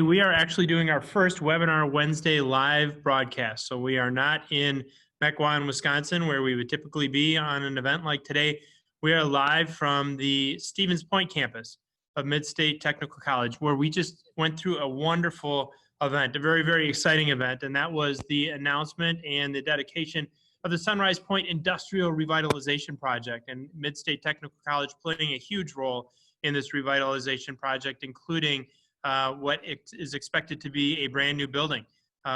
We are actually doing our first Webinar Wednesday live broadcast. So we are not in Mequon, Wisconsin, where we would typically be on an event like today. We are live from the Stevens Pointe campus of Mid-State Technical College, where we just went through a wonderful event, a very, very exciting event, and that was the announcement and the dedication of the Sunrise Pointe Industrial Revitalization Project, and Mid-State Technical College playing a huge role in this revitalization project, including what is expected to be a brand new building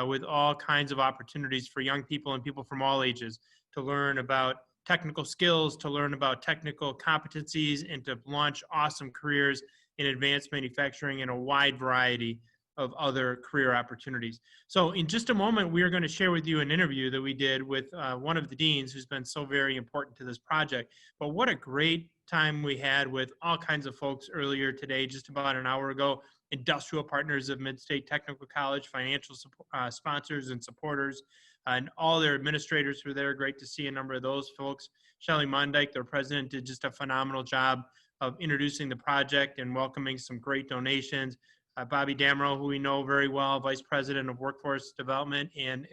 with all kinds of opportunities for young people and people from all ages to learn about technical skills, to learn about technical competencies, and to launch awesome careers in advanced manufacturing and a wide variety of other career opportunities. So in just a moment, we are going to share with you an interview that we did with one of the deans who's been so very important to this project. But what a great time we had with all kinds of folks earlier today, just about an hour ago. Industrial partners of Mid-State Technical College, financial sponsors and supporters, and all their administrators were there. Great to see a number of those folks. Shelley Mondyke, their president, did just a phenomenal job of introducing the project and welcoming some great donations. Bobby Damrow, who we know very well, Vice President of Workforce Development and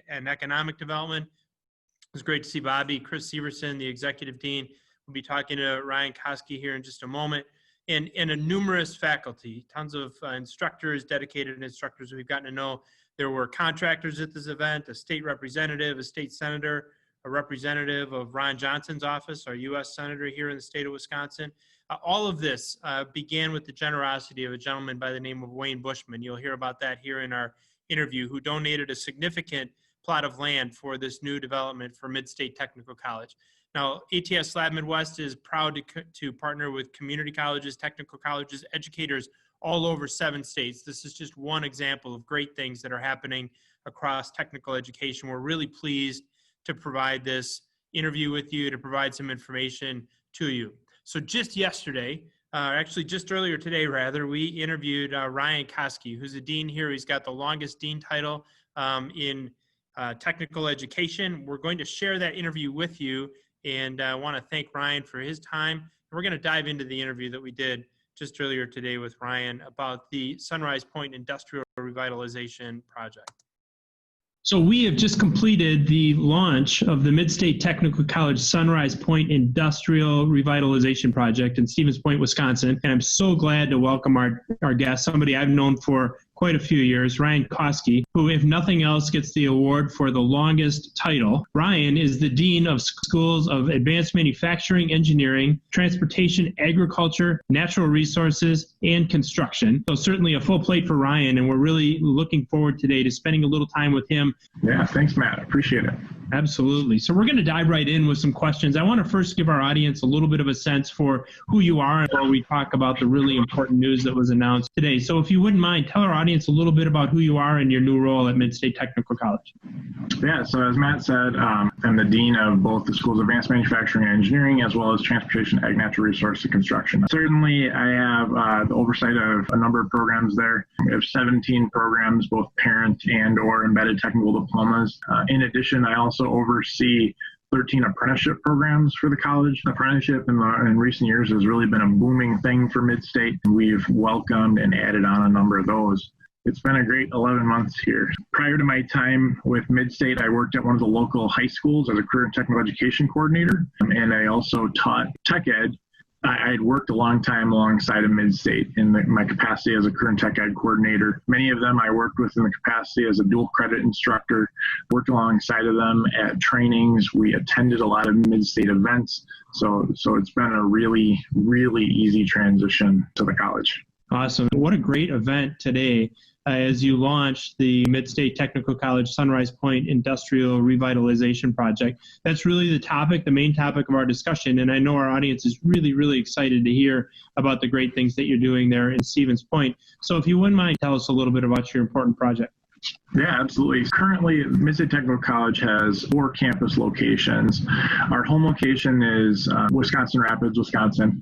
Economic Development. It was great to see Bobby. Chris Severson, the Executive Dean, will be talking to Ryan Kawski here in just a moment. And a numerous faculty, tons of instructors, dedicated instructors we've gotten to know. There were contractors at this event, a state representative, a state senator, a representative of Ron Johnson's office, our U.S. Senator here in the state of Wisconsin. All of this began with the generosity of a gentleman by the name of Wayne Bushman. You'll hear about that here in our interview, who donated a significant plot of land for this new development for Mid-State Technical College. Now, ATS Lab Midwest is proud to partner with community colleges, technical colleges, educators all over 7 states. This is just one example of great things that are happening across technical education. We're really pleased to provide this interview with you, to provide some information to you. So just yesterday, actually just earlier today rather, we interviewed Ryan Kawski, who's a dean here. He's got the longest dean title in technical education. We're going to share that interview with you, and I want to thank Ryan for his time. We're going to dive into the interview that we did just earlier today with Ryan about the Sunrise Pointe Industrial Revitalization Project. So we have just completed the launch of the Mid-State Technical College Sunrise Pointe Industrial Revitalization Project in Stevens Pointe, Wisconsin. And I'm so glad to welcome our guest, somebody I've known for quite a few years, Ryan Kawski, who, if nothing else, gets the award for the longest title. Ryan is the Dean of Schools of Advanced Manufacturing, Engineering, Transportation, Agriculture, Natural Resources, and Construction. So certainly a full plate for Ryan, and we're really looking forward today to spending a little time with him. Yeah, thanks, Matt. I appreciate it. Absolutely. So we're going to dive right in with some questions. I want to first give our audience a little bit of a sense for who you are before we talk about the really important news that was announced today. So if you wouldn't mind, tell our audience a little bit about who you are and your new role at Mid-State Technical College. Yeah, so as Matt said, I'm the Dean of both the Schools of Advanced Manufacturing and Engineering, as well as Transportation, Ag, Natural Resources, and Construction. Certainly, I have the oversight of a number of programs there. We have 17 programs, both parent and or embedded technical diplomas. In addition, I also oversee 13 apprenticeship programs for the college. Apprenticeship in recent years has really been a booming thing for Mid-State. We've welcomed and added on a number of those. It's been a great 11 months here. Prior to my time with Mid-State, I worked at one of the local high schools as a career and technical education coordinator, and I also taught tech ed. I had worked a long time alongside of Mid-State in my capacity as a career and tech ed coordinator. Many of them I worked with in the capacity as a dual credit instructor, worked alongside of them at trainings. We attended a lot of Mid-State events. So it's been a really, really easy transition to the college. Awesome. What a great event today as you launched the Mid-State Technical College Sunrise Pointe Industrial Revitalization Project. That's really the main topic of our discussion, and I know our audience is really, really excited to hear about the great things that you're doing there in Stevens Pointe. So if you wouldn't mind, tell us a little bit about your important project. Yeah, absolutely. Currently, Mid-State Technical College has 4 campus locations. Our home location is Wisconsin Rapids, Wisconsin.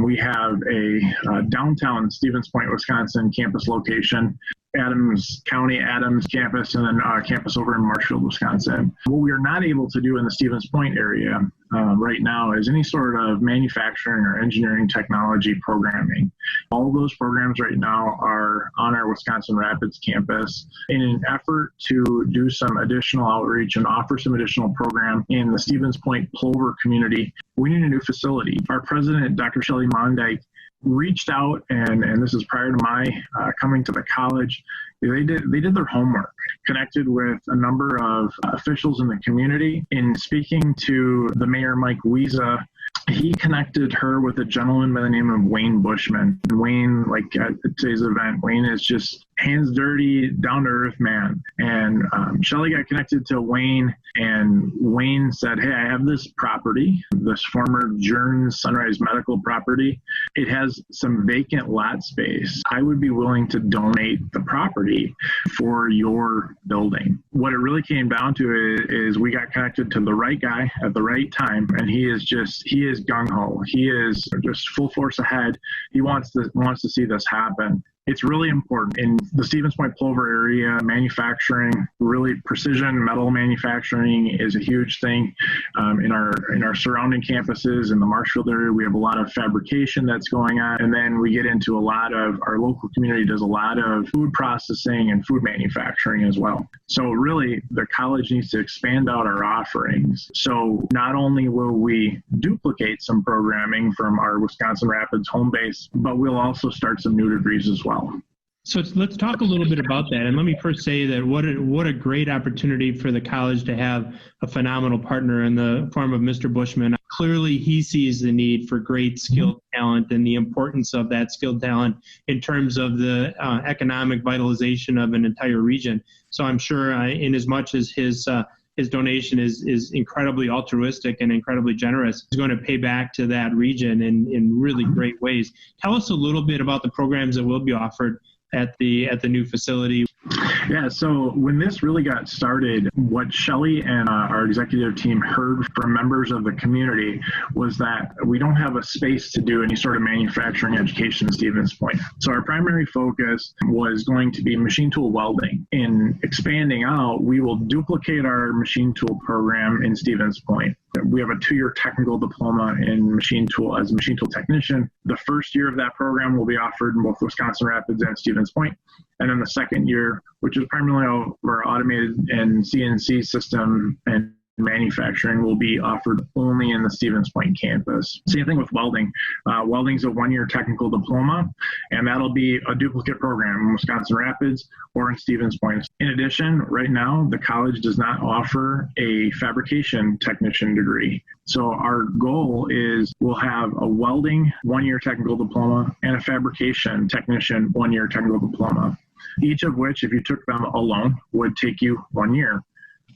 We have a downtown Stevens Pointe, Wisconsin campus location, Adams County, Adams campus, and then campus over in Marshfield, Wisconsin. What we are not able to do in the Stevens Pointe area right now is any sort of manufacturing or engineering technology programming. All of those programs right now are on our Wisconsin Rapids campus in an effort to do some additional outreach and offer some additional program in the Stevens Pointe Plover community. We need a new facility. Our president, Dr. Shelley Mondyke, reached out, and this is prior to my coming to the college. They did their homework, connected with a number of officials in the community. In speaking to the mayor, Mike Wiesa, he connected her with a gentleman by the name of Wayne Bushman. And Wayne, like at today's event, Wayne is just hands dirty, down to earth man. And Shelley got connected to Wayne, and Wayne said, hey, I have this property, this former Journs Sunrise Medical property. It has some vacant lot space. I would be willing to donate the property for your building. What it really came down to is we got connected to the right guy at the right time, and he is gung-ho. He is just full force ahead. He wants to see this happen. It's really important. In the Stevens Pointe Plover area, manufacturing, really precision metal manufacturing is a huge thing. In our surrounding campuses in the Marshfield area, we have a lot of fabrication that's going on. And then we get into a lot of, our local community does a lot of food processing and food manufacturing as well. So really, the college needs to expand out our offerings. So not only will we duplicate some programming from our Wisconsin Rapids home base, but we'll also start some new degrees as well. So let's talk a little bit about that. And let me first say that what a great opportunity for the college to have a phenomenal partner in the form of Mr. Bushman. Clearly, he sees the need for great skilled talent and the importance of that skilled talent in terms of the economic vitalization of an entire region. So I'm sure in as much as his donation is incredibly altruistic and incredibly generous, he's going to pay back to that region in really great ways. Tell us a little bit about the programs that will be offered at the new facility. Yeah, so when this really got started, what Shelley and our executive team heard from members of the community was that we don't have a space to do any sort of manufacturing education in Stevens Pointe. So our primary focus was going to be machine tool welding. In expanding out, we will duplicate our machine tool program in Stevens Pointe. We have a 2-year technical diploma in machine tool as a machine tool technician. The first year of that program will be offered in both Wisconsin Rapids and Stevens Pointe. And then the second year, which is primarily our automated and CNC system and manufacturing, will be offered only in the Stevens Pointe campus. Same thing with welding. Welding's a 1-year technical diploma, and that'll be a duplicate program in Wisconsin Rapids or in Stevens Pointe. In addition, right now, the college does not offer a fabrication technician degree. So our goal is we'll have a welding 1-year technical diploma and a fabrication technician 1-year technical diploma, each of which, if you took them alone, would take you 1 year.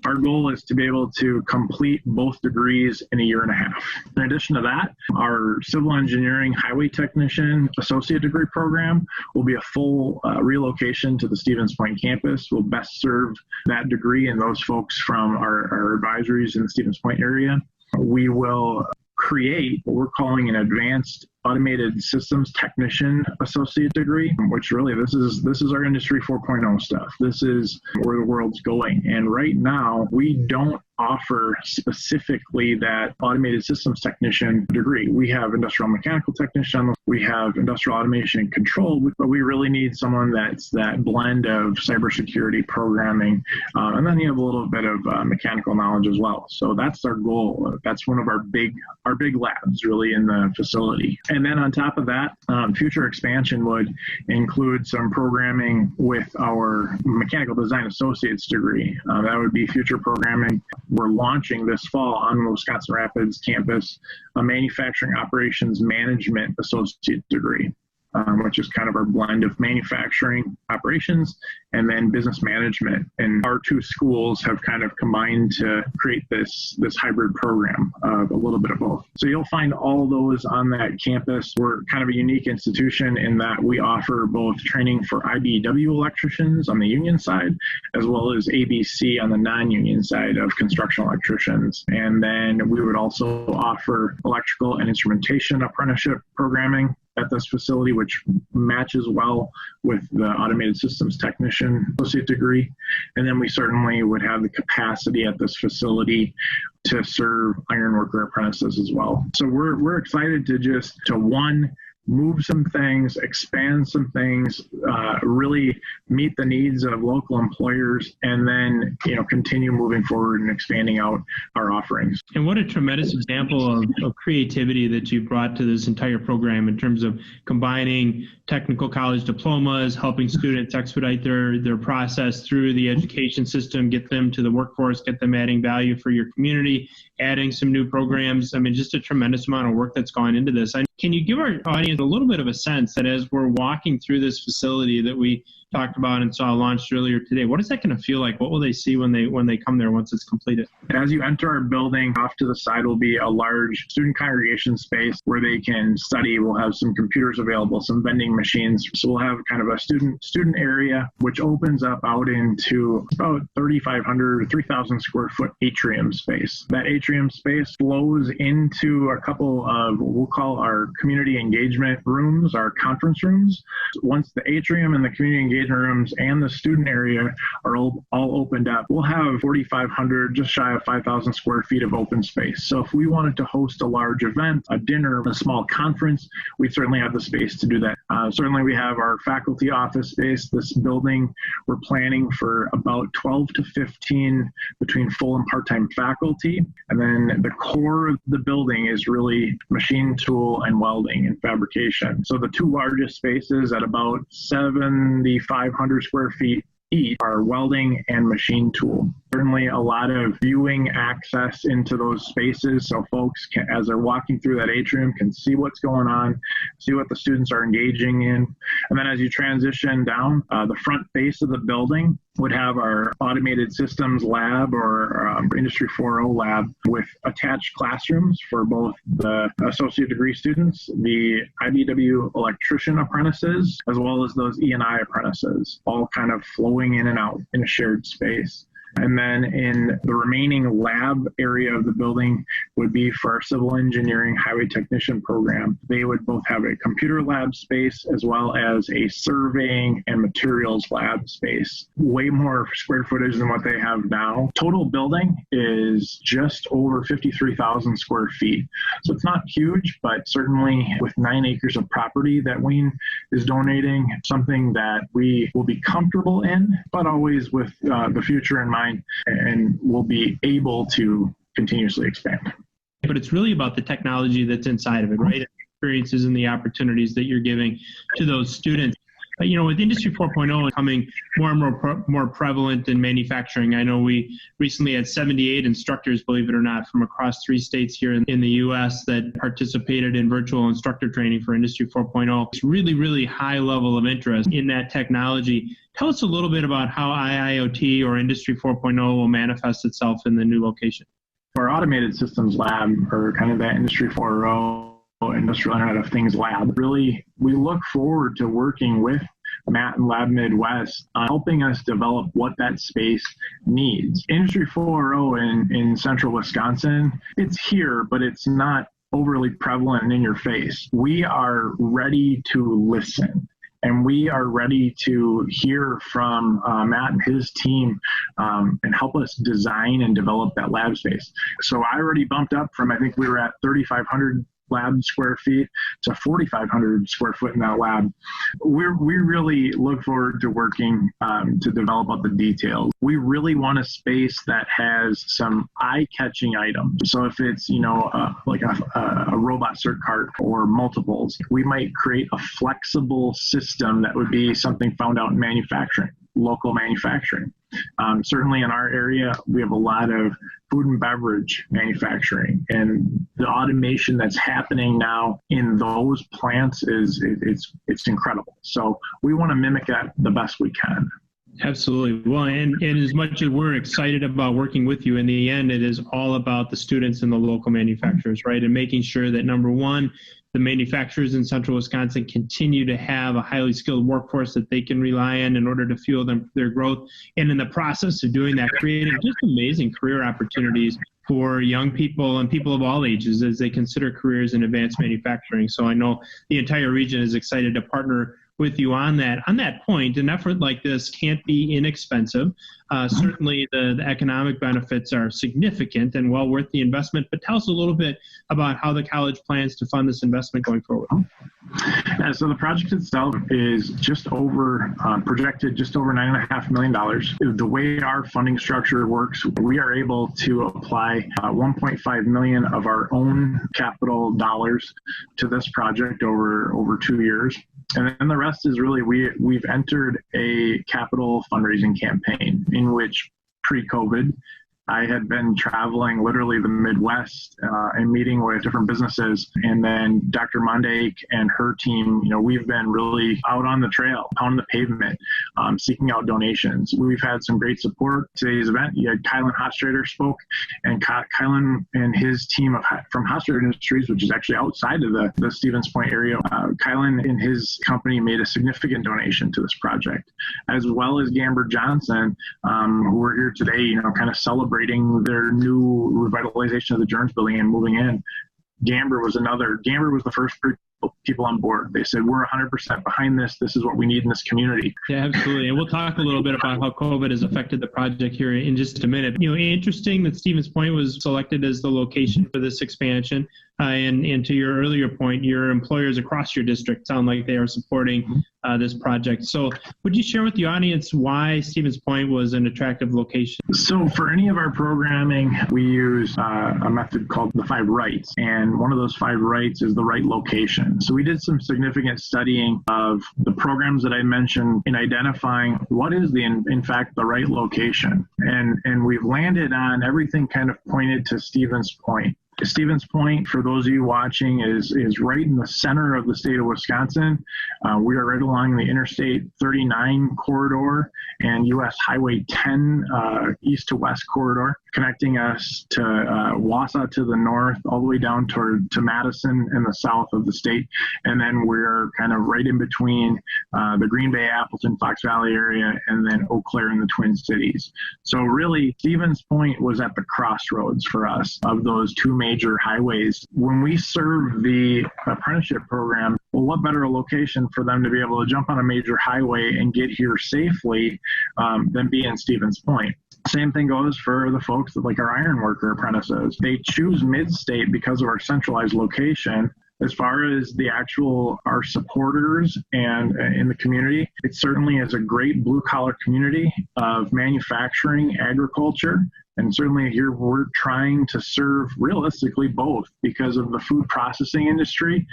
Our goal is to be able to complete both degrees in 1.5 years. In addition to that, our civil engineering highway technician associate degree program will be a full relocation to the Stevens Pointe campus. We'll best serve that degree and those folks from our advisories in the Stevens Pointe area. We will create what we're calling an advanced automated systems technician associate degree, which really this is our industry 4.0 stuff. This is where the world's going. And right now we don't offer specifically that automated systems technician degree. We have industrial mechanical technician, we have industrial automation and control, but we really need someone that's that blend of cybersecurity programming, and then you have a little bit of mechanical knowledge as well. So that's our goal. That's one of our big labs really in the facility. And then on top of that, future expansion would include some programming with our mechanical design associate's degree. That would be future programming. We're launching this fall on the Wisconsin Rapids campus a manufacturing operations management associate degree, which is kind of our blend of manufacturing operations and then business management. And our two schools have kind of combined to create this hybrid program of a little bit of both. So you'll find all those on that campus. We're kind of a unique institution in that we offer both training for IBEW electricians on the union side, as well as ABC on the non-union side of construction electricians. And then we would also offer electrical and instrumentation apprenticeship programming at this facility, which matches well with the automated systems technician associate degree. And then we certainly would have the capacity at this facility to serve ironworker apprentices as well. So we're excited to one, move some things, expand some things, really meet the needs of local employers, and then, continue moving forward and expanding out our offerings. And what a tremendous example of creativity that you brought to this entire program in terms of combining technical college diplomas, helping students expedite their process through the education system, get them to the workforce, get them adding value for your community, adding some new programs. I mean, just a tremendous amount of work that's gone into this. Can you give our audience a little bit of a sense that as we're walking through this facility that we talked about and saw launched earlier today, what is that going to feel like? What will they see when they come there once it's completed? As you enter our building, off to the side will be a large student congregation space where they can study. We'll have some computers available, some vending machines. So we'll have kind of a student area, which opens up out into about 3,500, 3,000 square foot atrium space. That atrium space flows into a couple of what we'll call our community engagement rooms, our conference rooms. Once the atrium and the community engagement rooms and the student area are all opened up, we'll have 4,500, just shy of 5,000 square feet of open space. So if we wanted to host a large event, a dinner, a small conference, we certainly have the space to do that. Certainly we have our faculty office space. This building, we're planning for about 12 to 15 between full and part-time faculty. And then the core of the building is really machine tool and welding and fabrication. So the two largest spaces at about 7,500 square feet each are welding and machine tool. Certainly a lot of viewing access into those spaces so folks can, as they're walking through that atrium, can see what's going on, see what the students are engaging in. And then as you transition down, the front face of the building would have our automated systems lab or Industry 4.0 lab with attached classrooms for both the associate degree students, the IBW electrician apprentices, as well as those E&I apprentices, all kind of flowing in and out in a shared space. And then in the remaining lab area of the building would be for our civil engineering highway technician program. They would both have a computer lab space as well as a surveying and materials lab space. Way more square footage than what they have now. Total building is just over 53,000 square feet. So it's not huge, but certainly with 9 acres of property that Wayne is donating, something that we will be comfortable in, but always with the future in mind, and we'll be able to continuously expand. But it's really about the technology that's inside of it, right? The experiences and the opportunities that you're giving to those students. With Industry 4.0 becoming more and more prevalent in manufacturing, I know we recently had 78 instructors, believe it or not, from across 3 states here in the U.S. that participated in virtual instructor training for Industry 4.0. It's really, really high level of interest in that technology. Tell us a little bit about how IIoT or Industry 4.0 will manifest itself in the new location. Our automated systems lab, or kind of that Industry 4.0 Industrial Internet of Things lab, really, we look forward to working with Matt and Lab Midwest on helping us develop what that space needs. Industry 4.0 in central Wisconsin, it's here, but it's not overly prevalent and in your face. We are ready to listen. And we are ready to hear from Matt and his team and help us design and develop that lab space. So I already bumped up from, I think we were at 3,500 lab square feet to 4,500 square foot in that lab. We really look forward to working to develop out the details. We really want a space that has some eye-catching items. So if it's, like a robot cert cart or multiples, we might create a flexible system that would be something found out in manufacturing, local manufacturing. Certainly in our area, we have a lot of food and beverage manufacturing, and the automation that's happening now in those plants it's incredible. So we want to mimic that the best we can. Absolutely. Well, and as much as we're excited about working with you, in the end, it is all about the students and the local manufacturers, right? And making sure that, number one, the manufacturers in central Wisconsin continue to have a highly skilled workforce that they can rely on in order to fuel their growth. And in the process of doing that, creating just amazing career opportunities for young people and people of all ages as they consider careers in advanced manufacturing. So I know the entire region is excited to partner with you on that. On that point, an effort like this can't be inexpensive. Certainly the economic benefits are significant and well worth the investment, but tell us a little bit about how the college plans to fund this investment going forward. So the project itself is projected just over $9.5 million. The way our funding structure works, we are able to apply $1.5 million of our own capital dollars to this project over 2 years. And then the rest is really, we've entered a capital fundraising campaign in which pre-COVID, I had been traveling literally the Midwest and meeting with different businesses. And then Dr. Mondake and her team, we've been really out on the trail, on the pavement, seeking out donations. We've had some great support. Today's event, you had Kylan Hotstrader spoke, and Kylan and his team from Hotstrader Industries, which is actually outside of the Stevens Pointe area, Kylan and his company made a significant donation to this project, as well as Gamber Johnson, who are here today, kind of celebrating their new revitalization of the Jones building and moving in. Gamber was the first people on board. They said, we're 100% behind this. This is what we need in this community. Yeah, absolutely. And we'll talk a little bit about how COVID has affected the project here in just a minute. Interesting that Stevens Pointe was selected as the location for this expansion. And to your earlier point, your employers across your district sound like they are supporting this project. So would you share with the audience why Stevens Pointe was an attractive location? So for any of our programming, we use a method called the 5 rights. And one of those 5 rights is the right location. So we did some significant studying of the programs that I mentioned in identifying what is in fact the right location. And we've landed on everything kind of pointed to Stevens Pointe. Stevens Pointe, for those of you watching, is right in the center of the state of Wisconsin. We are right along the Interstate 39 corridor and US Highway 10 east to west corridor, connecting us to Wausau to the north, all the way down to Madison in the south of the state. And then we're kind of right in between the Green Bay, Appleton, Fox Valley area, and then Eau Claire in the Twin Cities. So really, Stevens Pointe was at the crossroads for us of those two major highways. When we serve the apprenticeship program, well, what better location for them to be able to jump on a major highway and get here safely than be in Stevens Pointe? Same thing goes for the folks that like our ironworker apprentices. They choose mid-state because of our centralized location. As far as our supporters and in the community, it certainly is a great blue-collar community of manufacturing, agriculture, and certainly here we're trying to serve realistically both because of the food processing industry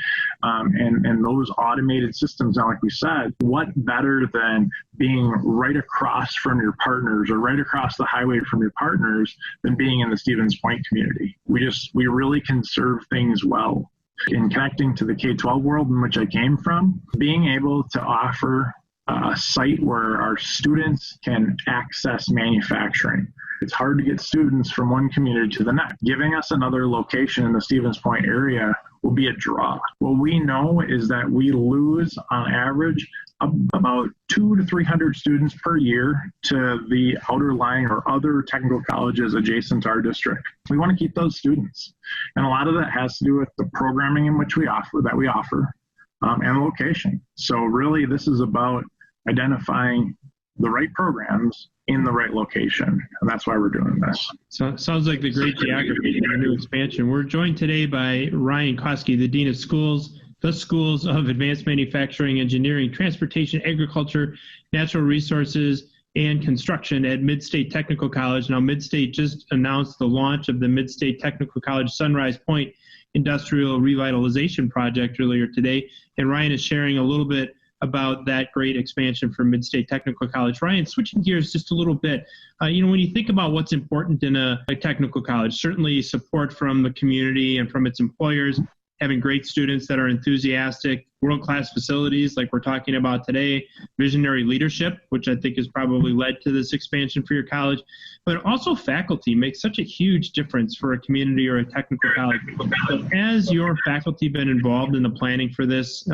and those automated systems. Now, like we said, what better than being right across from your partners or right across the highway from your partners than being in the Stevens Pointe community? We really can serve things well. In connecting to the K-12 world in which I came from, being able to offer a site where our students can access manufacturing. It's hard to get students from one community to the next. Giving us another location in the Stevens Pointe area will be a draw. What we know is that we lose on average about 200 to 300 students per year to the outer line or other technical colleges adjacent to our district. We want to keep those students. And a lot of that has to do with the programming in which we offer and location. So really this is about identifying the right programs in the right location. And that's why we're doing this. So it sounds like the great geography and new expansion. We're joined today by Ryan Kawski, the Dean of Schools, the Schools of Advanced Manufacturing, Engineering, Transportation, Agriculture, Natural Resources, and Construction at Mid-State Technical College. Now, Mid-State just announced the launch of the Mid-State Technical College Sunrise Point Industrial Revitalization Project earlier today. And Ryan is sharing a little bit about that great expansion for Mid-State Technical College. Ryan, switching gears just a little bit, when you think about what's important in a technical college, certainly support from the community and from its employers, having great students that are enthusiastic, world-class facilities like we're talking about today, visionary leadership, which I think has probably led to this expansion for your college, but also faculty makes such a huge difference for a community or a technical college. So has your faculty been involved in the planning for this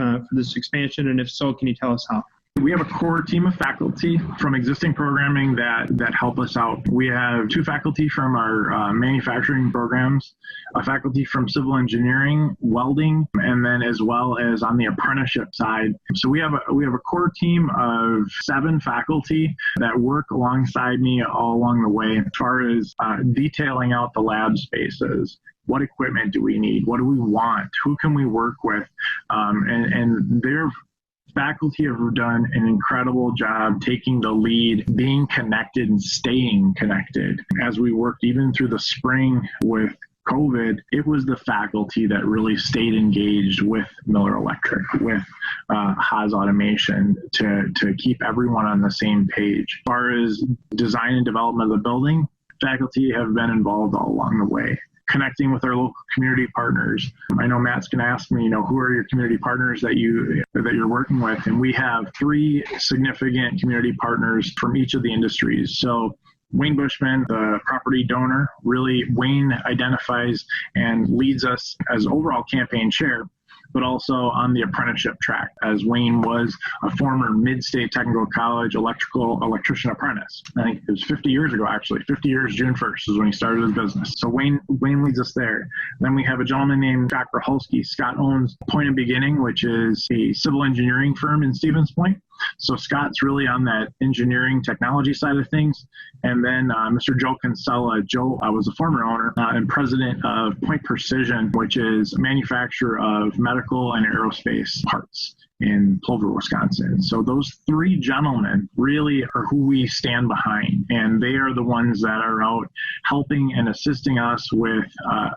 expansion, and if so, can you tell us how? We have a core team of faculty from existing programming that help us out. We have 2 faculty from our manufacturing programs, a faculty from civil engineering, welding, and then as well as on the apprenticeship side. So we have a core team of 7 faculty that work alongside me all along the way as far as detailing out the lab spaces. What equipment do we need? What do we want? Who can we work with? And they're faculty have done an incredible job taking the lead, being connected and staying connected. As we worked even through the spring with COVID, it was the faculty that really stayed engaged with Miller Electric, with Haas Automation to keep everyone on the same page. As far as design and development of the building, faculty have been involved all along the way. Connecting with our local community partners. I know Matt's going to ask me, who are your community partners that you're working with? And we have 3 significant community partners from each of the industries. So Wayne Bushman, the property donor, really Wayne identifies and leads us as overall campaign chair, but also on the apprenticeship track, as Wayne was a former Mid-State Technical College electrician apprentice. I think it was 50 years ago, actually. 50 years, June 1st is when he started his business. So Wayne leads us there. Then we have a gentleman named Scott Grahulski. Scott owns Pointe and Beginning, which is a civil engineering firm in Stevens Point. So Scott's really on that engineering technology side of things. And then Mr. Joe Kinsella. Joe was a former owner and president of Pointe Precision, which is a manufacturer of medical and aerospace parts in Plover, Wisconsin. So those 3 gentlemen really are who we stand behind, and they are the ones that are out helping and assisting us with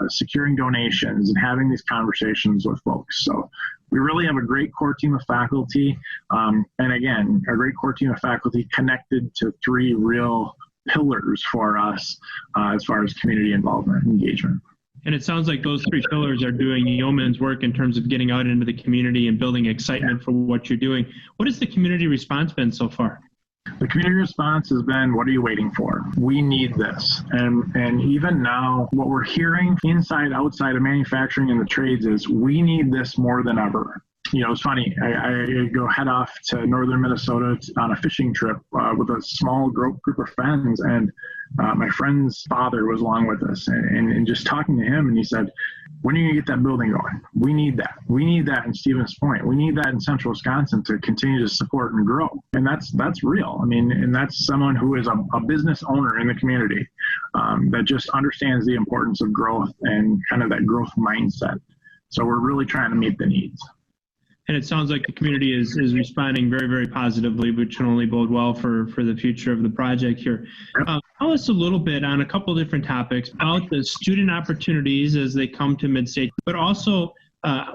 securing donations and having these conversations with folks. So we really have a great core team of faculty, and again, a great core team of faculty connected to 3 real pillars for us as far as community involvement and engagement. And it sounds like those 3 pillars are doing yeoman's work in terms of getting out into the community and building excitement for what you're doing. What has the community response been so far? The community response has been, what are you waiting for? We need this. And even now, what we're hearing inside, outside of manufacturing and the trades is, we need this more than ever. It's funny. I go head off to northern Minnesota on a fishing trip with a small group of friends, and my friend's father was along with us, and just talking to him, and he said, when are you going to get that building going? We need that. We need that in Stevens Point. We need that in central Wisconsin to continue to support and grow. And that's real. And that's someone who is a business owner in the community that just understands the importance of growth and kind of that growth mindset. So we're really trying to meet the needs. And it sounds like the community is responding very, very positively, which can only bode well for the future of the project here. Tell us a little bit on a couple different topics about the student opportunities as they come to Mid-State, but also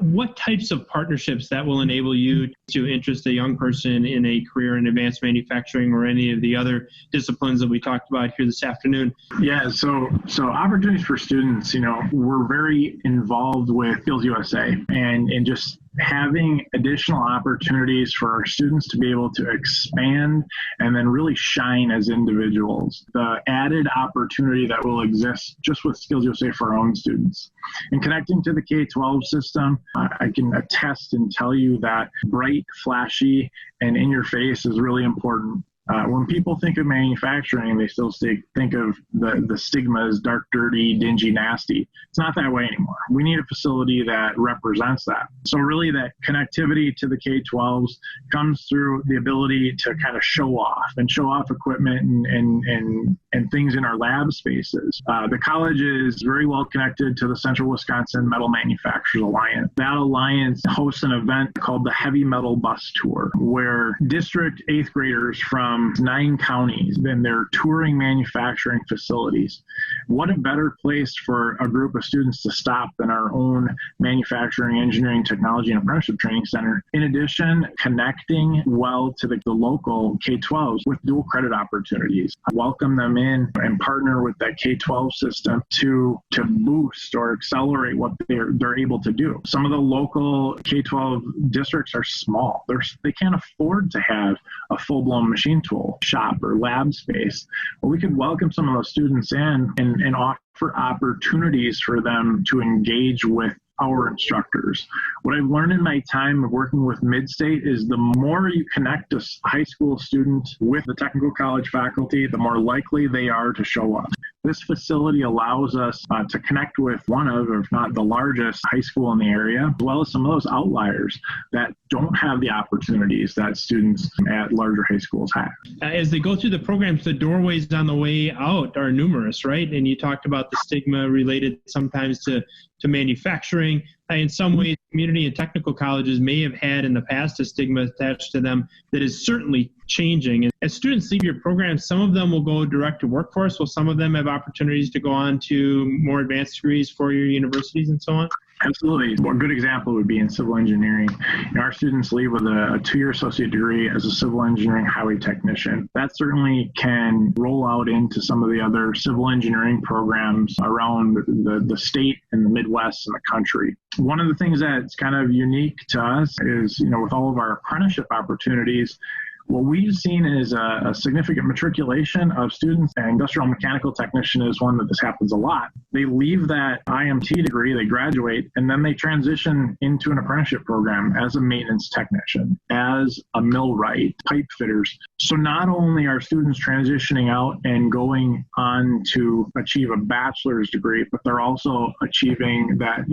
what types of partnerships that will enable you to interest a young person in a career in advanced manufacturing or any of the other disciplines that we talked about here this afternoon? Yeah, so opportunities for students, we're very involved with Skills USA and just having additional opportunities for our students to be able to expand and then really shine as individuals. The added opportunity that will exist just with Skills USA for our own students. And connecting to the K-12 system, I can attest and tell you that bright, flashy, and in your face is really important. When people think of manufacturing, they still think of the stigma as dark, dirty, dingy, nasty. It's not that way anymore. We need a facility that represents that. So really that connectivity to the K-12s comes through the ability to kind of show off equipment and things in our lab spaces. The college is very well connected to the Central Wisconsin Metal Manufacturers Alliance. That alliance hosts an event called the Heavy Metal Bus Tour, where district 8th graders from 9 counties, then they're touring manufacturing facilities. What a better place for a group of students to stop than our own Manufacturing, Engineering, Technology and Apprenticeship Training Center. In addition, connecting well to the local K-12s with dual credit opportunities. Welcome them in and partner with that K-12 system to boost or accelerate what they're able to do. Some of the local K-12 districts are small. They can't afford to have a full-blown machine tool shop or lab space. But we could welcome some of those students in and offer opportunities for them to engage with our instructors. What I've learned in my time of working with Midstate is the more you connect a high school student with the technical college faculty, the more likely they are to show up. This facility allows us to connect with one of, if not the largest high school in the area, as well as some of those outliers that don't have the opportunities that students at larger high schools have. As they go through the programs, the doorways on the way out are numerous, right? And you talked about the stigma related sometimes to manufacturing. In some ways, community and technical colleges may have had in the past a stigma attached to them that is certainly changing. And as students leave your program, some of them will go direct to workforce, while some of them have opportunities to go on to more advanced degrees, four-year universities and so on? Absolutely. A good example would be in civil engineering. Our students leave with a two-year associate degree as a civil engineering highway technician. That certainly can roll out into some of the other civil engineering programs around the state and the Midwest and the country. One of the things that's kind of unique to us is, with all of our apprenticeship opportunities, what we've seen is a significant matriculation of students, and industrial mechanical technician is one that this happens a lot. They leave that IMT degree, they graduate, and then they transition into an apprenticeship program as a maintenance technician, as a millwright, pipe fitters. So not only are students transitioning out and going on to achieve a bachelor's degree, but they're also achieving that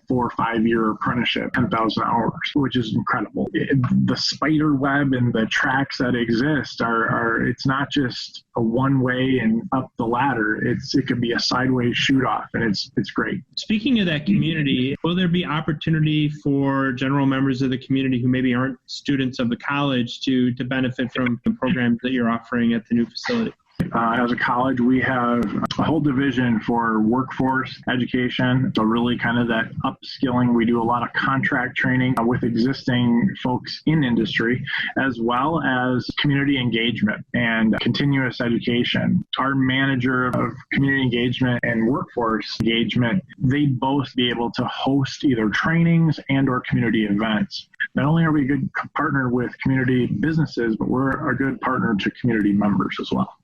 4 or 5 year apprenticeship, 10,000 hours, which is incredible. The spider web and the tracks that exist are it's not just a one way and up the ladder. It could be a sideways shoot off, and it's great. Speaking of that community, will there be opportunity for general members of the community who maybe aren't students of the college to benefit from the programs that you're offering at the new facility? As a college, we have a whole division for workforce education. So really kind of that upskilling. We do a lot of contract training with existing folks in industry, as well as community engagement and continuous education. Our manager of community engagement and workforce engagement, they both be able to host either trainings and or community events. Not only are we a good partner with community businesses, but we're a good partner to community members as well.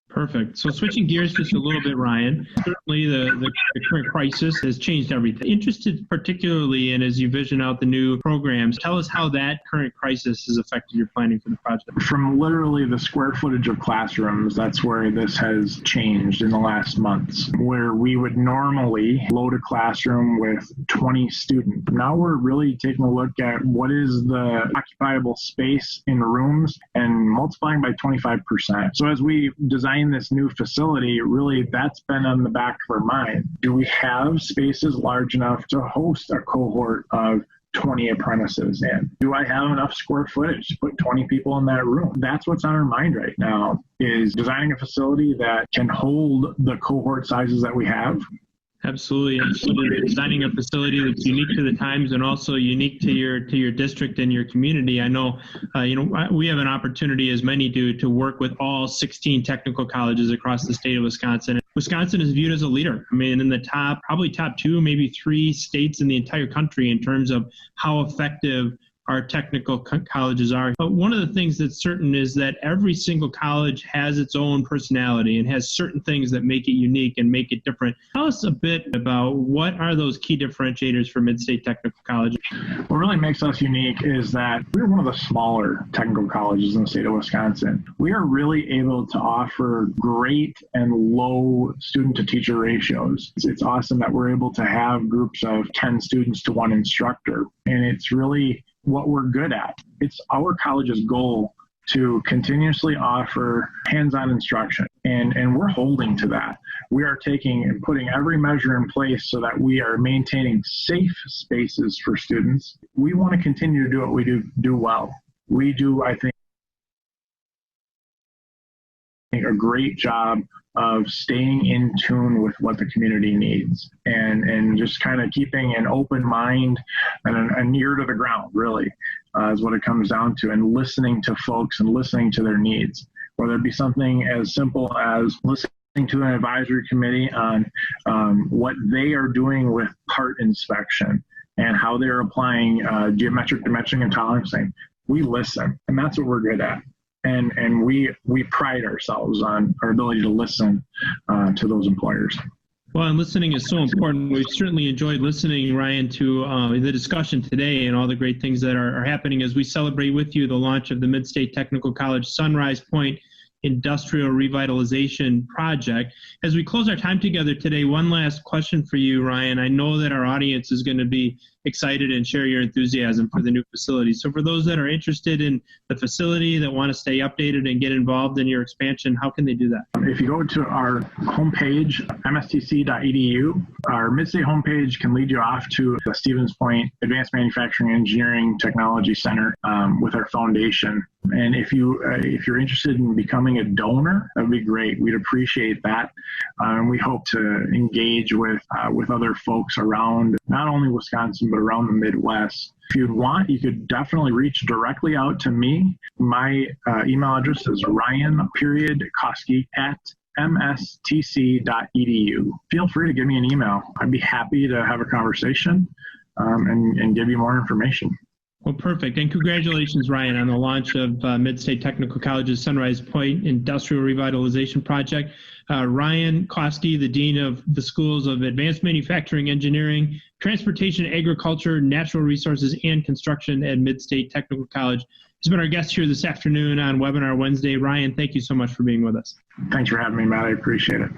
Perfect. So switching gears just a little bit, Ryan, certainly the current crisis has changed everything. Interested particularly in, as you vision out the new programs, tell us how that current crisis has affected your planning for the project. From literally the square footage of classrooms, that's where this has changed in the last months, where we would normally load a classroom with 20 students. Now we're really taking a look at what is the occupiable space in the rooms and multiplying by 25%. So as we design this new facility, really that's been on the back of our mind. Do we have spaces large enough to host a cohort of 20 apprentices in? Do I have enough square footage to put 20 people in that room? That's what's on our mind right now, is designing a facility that can hold the cohort sizes that we have. Absolutely. Designing a facility that's unique to the times and also unique to your district and your community. I know, we have an opportunity, as many do, to work with all 16 technical colleges across the state of Wisconsin. Wisconsin is viewed as a leader. I mean, in the probably top 2, maybe 3 states in the entire country in terms of how effective our technical colleges are. But one of the things that's certain is that every single college has its own personality and has certain things that make it unique and make it different. Tell us a bit about what are those key differentiators for Mid-State Technical College. What really makes us unique is that we're one of the smaller technical colleges in the state of Wisconsin. We are really able to offer great and low student-to-teacher ratios. It's awesome that we're able to have groups of 10 students to 1 instructor, and it's really what we're good at. It's our college's goal to continuously offer hands-on instruction, and we're holding to that. We are taking and putting every measure in place so that we are maintaining safe spaces for students. We want to continue to do what we do well. We do, I think, a great job of staying in tune with what the community needs and just kind of keeping an open mind and an ear to the ground, really, is what it comes down to, and listening to folks and listening to their needs, whether it be something as simple as listening to an advisory committee on what they are doing with part inspection and how they're applying geometric dimensioning and tolerancing. We listen, and that's what we're good at. And we pride ourselves on our ability to listen to those employers. Well, and listening is so important. We've certainly enjoyed listening, Ryan, to the discussion today and all the great things that are happening as we celebrate with you the launch of the Mid-State Technical College Sunrise Pointe Industrial Revitalization Project. As we close our time together today, one last question for you, Ryan. I know that our audience is going to be excited and share your enthusiasm for the new facility. So for those that are interested in the facility, that want to stay updated and get involved in your expansion, how can they do that? If you go to our homepage, mstc.edu, our Mid-State homepage can lead you off to the Stevens Pointe Advanced Manufacturing Engineering Technology Center with our foundation. And if you're interested in becoming a donor, that would be great. We'd appreciate that. And we hope to engage with other folks around not only Wisconsin, but around the Midwest. If you'd want, you could definitely reach directly out to me. My email address is Ryan.Kawski at mstc.edu. Feel free to give me an email. I'd be happy to have a conversation and give you more information. Well, perfect. And congratulations, Ryan, on the launch of Mid-State Technical College's Sunrise Pointe Industrial Revitalization Project. Ryan Kawski, the Dean of the Schools of Advanced Manufacturing Engineering, Transportation, Agriculture, Natural Resources, and Construction at Mid-State Technical College, has been our guest here this afternoon on Webinar Wednesday. Ryan, thank you so much for being with us. Thanks for having me, Matt. I appreciate it.